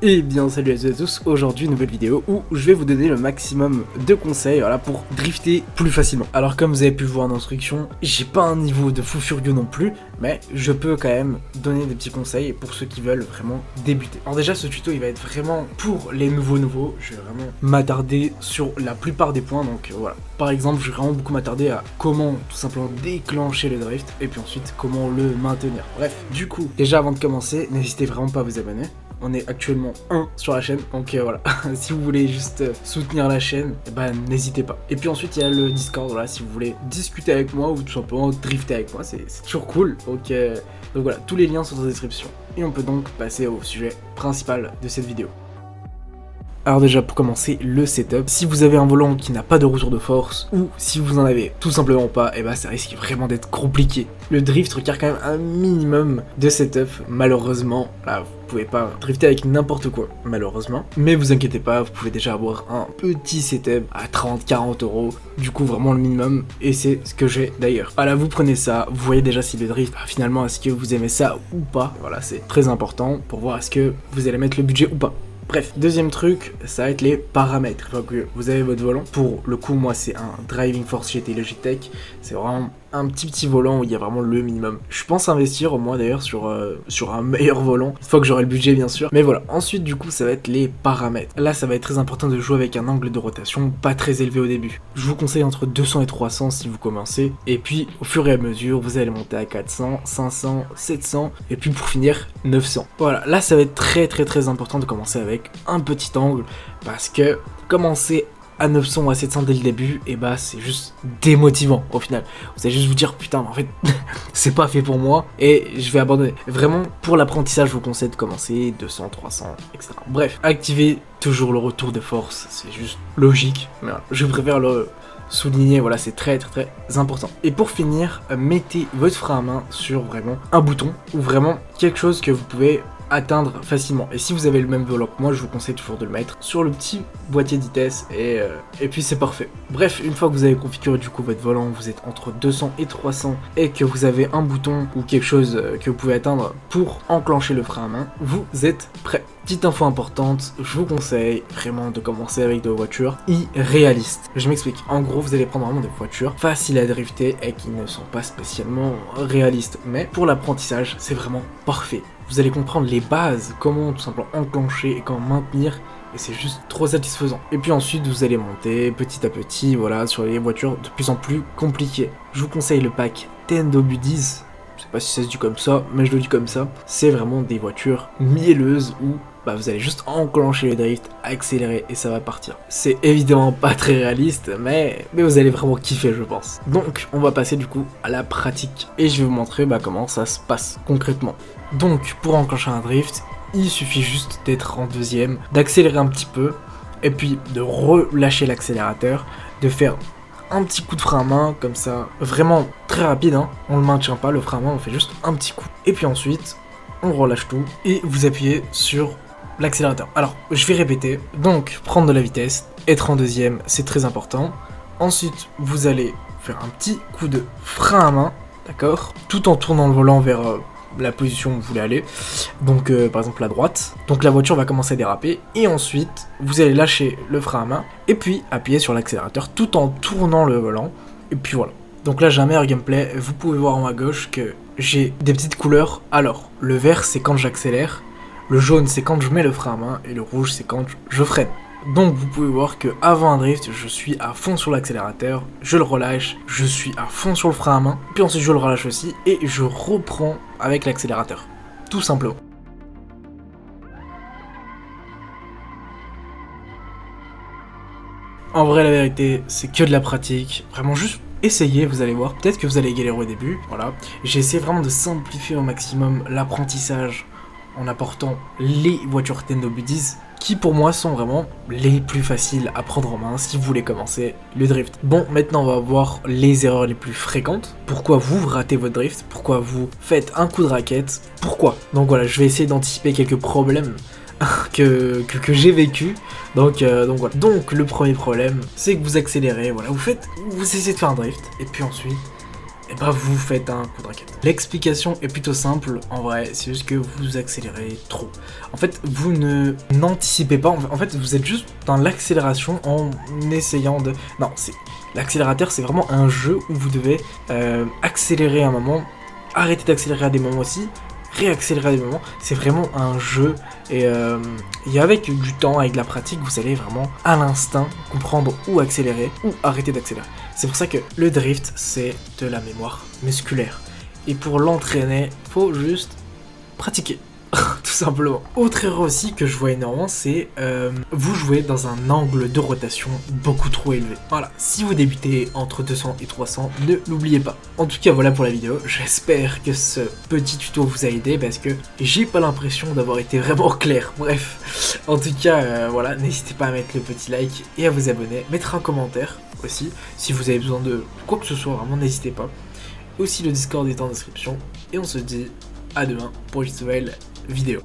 Et bien salut à toutes et à tous, aujourd'hui nouvelle vidéo où je vais vous donner le maximum de conseils voilà, pour drifter plus facilement. Alors comme vous avez pu voir en instruction, j'ai pas un niveau de fou furieux non plus, mais je peux quand même donner des petits conseils pour ceux qui veulent vraiment débuter. Alors déjà ce tuto il va être vraiment pour les nouveaux, je vais vraiment m'attarder sur la plupart des points, donc voilà. Par exemple je vais vraiment beaucoup m'attarder à comment tout simplement déclencher le drift et puis ensuite comment le maintenir. Bref, du coup, déjà avant de commencer, n'hésitez vraiment pas à vous abonner. On est actuellement 1 sur la chaîne, donc voilà, si vous voulez juste soutenir la chaîne, eh ben, n'hésitez pas. Et puis ensuite il y a le Discord, voilà, si vous voulez discuter avec moi ou tout simplement drifter avec moi, c'est toujours cool. Donc voilà, tous les liens sont dans la description. Et on peut donc passer au sujet principal de cette vidéo. Alors déjà pour commencer, le setup, si vous avez un volant qui n'a pas de retour de force, ou si vous en avez tout simplement pas, et bah ça risque vraiment d'être compliqué. Le drift requiert quand même un minimum de setup, malheureusement, là vous pouvez pas drifter avec n'importe quoi, malheureusement. Mais vous inquiétez pas, vous pouvez déjà avoir un petit setup à 30-40 euros, du coup vraiment le minimum, et c'est ce que j'ai d'ailleurs. Voilà, vous prenez ça, vous voyez déjà si le drift, finalement est-ce que vous aimez ça ou pas, voilà c'est très important pour voir est-ce que vous allez mettre le budget ou pas. Bref, deuxième truc, ça va être les paramètres. Une fois que vous avez votre volant, pour le coup, moi c'est un Driving Force GT Logitech, c'est vraiment un petit volant où il y a vraiment le minimum. Je pense investir moi d'ailleurs sur un meilleur volant, une fois que j'aurai le budget bien sûr. Mais voilà, ensuite du coup ça va être les paramètres. Là ça va être très important de jouer avec un angle de rotation pas très élevé au début. Je vous conseille entre 200 et 300 si vous commencez. Et puis au fur et à mesure, vous allez monter à 400, 500, 700 et puis pour finir 900. Voilà, là ça va être très important de commencer avec un petit angle parce que commencer à 900 ou à 700 dès le début, et bah c'est juste démotivant au final. Vous allez juste vous dire putain mais en fait c'est pas fait pour moi et je vais abandonner. Vraiment pour l'apprentissage je vous conseille de commencer 200, 300, etc. Bref, activez toujours le retour de force, c'est juste logique, mais voilà, je préfère le souligner, voilà c'est très important. Et pour finir, mettez votre frein à main sur vraiment un bouton ou vraiment quelque chose que vous pouvez atteindre facilement. Et si vous avez le même volant que moi, je vous conseille toujours de le mettre sur le petit boîtier de vitesse et puis c'est parfait. Bref, une fois que vous avez configuré du coup votre volant, vous êtes entre 200 et 300 et que vous avez un bouton ou quelque chose que vous pouvez atteindre pour enclencher le frein à main, vous êtes prêt. Petite info importante, je vous conseille vraiment de commencer avec des voitures irréalistes. Je m'explique, en gros vous allez prendre vraiment des voitures faciles à drifter et qui ne sont pas spécialement réalistes. Mais pour l'apprentissage, c'est vraiment parfait. Vous allez comprendre les bases, comment tout simplement enclencher et comment maintenir, et c'est juste trop satisfaisant. Et puis ensuite vous allez monter petit à petit, voilà, sur les voitures de plus en plus compliquées. Je vous conseille le pack Tendo Buddies. Je sais pas si ça se dit comme ça, mais je le dis comme ça. C'est vraiment des voitures mielleuses où bah, vous allez juste enclencher le drift, accélérer et ça va partir. C'est évidemment pas très réaliste, mais vous allez vraiment kiffer je pense. Donc on va passer du coup à la pratique et je vais vous montrer comment ça se passe concrètement. Donc pour enclencher un drift, il suffit juste d'être en deuxième, d'accélérer un petit peu et puis de relâcher l'accélérateur, de faire un petit coup de frein à main comme ça, vraiment très rapide, hein. On le maintient pas le frein à main, on fait juste un petit coup. Et puis ensuite, on relâche tout et vous appuyez sur l'accélérateur. Alors, je vais répéter, donc prendre de la vitesse, être en deuxième, c'est très important. Ensuite, vous allez faire un petit coup de frein à main, d'accord, tout en tournant le volant vers la position où vous voulez aller, donc par exemple la droite. Donc la voiture va commencer à déraper et ensuite vous allez lâcher le frein à main et puis appuyer sur l'accélérateur tout en tournant le volant et puis voilà. Donc là j'ai un meilleur gameplay, vous pouvez voir en haut à gauche que j'ai des petites couleurs. Alors le vert c'est quand j'accélère, le jaune c'est quand je mets le frein à main et le rouge c'est quand je freine. Donc vous pouvez voir que avant un drift, je suis à fond sur l'accélérateur, je le relâche, je suis à fond sur le frein à main, puis ensuite je le relâche aussi et je reprends avec l'accélérateur, tout simplement. En vrai la vérité, c'est que de la pratique, vraiment juste essayez, vous allez voir, peut-être que vous allez galérer au début, voilà. J'ai essayé vraiment de simplifier au maximum l'apprentissage en apportant les voitures Tendo Buddies, qui pour moi sont vraiment les plus faciles à prendre en main si vous voulez commencer le drift. Bon, maintenant on va voir les erreurs les plus fréquentes. Pourquoi vous ratez votre drift, pourquoi vous faites un coup de raquette, pourquoi. Donc voilà, je vais essayer d'anticiper quelques problèmes que j'ai vécu. Donc voilà. Donc le premier problème, c'est que vous accélérez, voilà, vous essayez de faire un drift, et puis ensuite, et bah vous faites un coup de raquette. L'explication est plutôt simple, en vrai, c'est juste que vous accélérez trop. En fait, vous ne n'anticipez pas, en fait, vous êtes juste dans l'accélération en essayant de... Non, l'accélérateur, c'est vraiment un jeu où vous devez accélérer à un moment, arrêter d'accélérer à des moments aussi, réaccélérer à des moments. C'est vraiment un jeu et avec du temps, avec de la pratique, vous allez vraiment à l'instinct comprendre où accélérer ou arrêter d'accélérer. C'est pour ça que le drift, c'est de la mémoire musculaire. Et pour l'entraîner, faut juste pratiquer. Tout simplement. Autre erreur aussi que je vois énormément, c'est vous jouez dans un angle de rotation beaucoup trop élevé. Voilà, si vous débutez entre 200 et 300, ne l'oubliez pas. En tout cas, voilà pour la vidéo. J'espère que ce petit tuto vous a aidé parce que j'ai pas l'impression d'avoir été vraiment clair. Bref, en tout cas, voilà, n'hésitez pas à mettre le petit like et à vous abonner, mettre un commentaire aussi. Si vous avez besoin de quoi que ce soit, vraiment n'hésitez pas. Aussi le Discord est en description et on se dit à demain pour une nouvelle vidéo.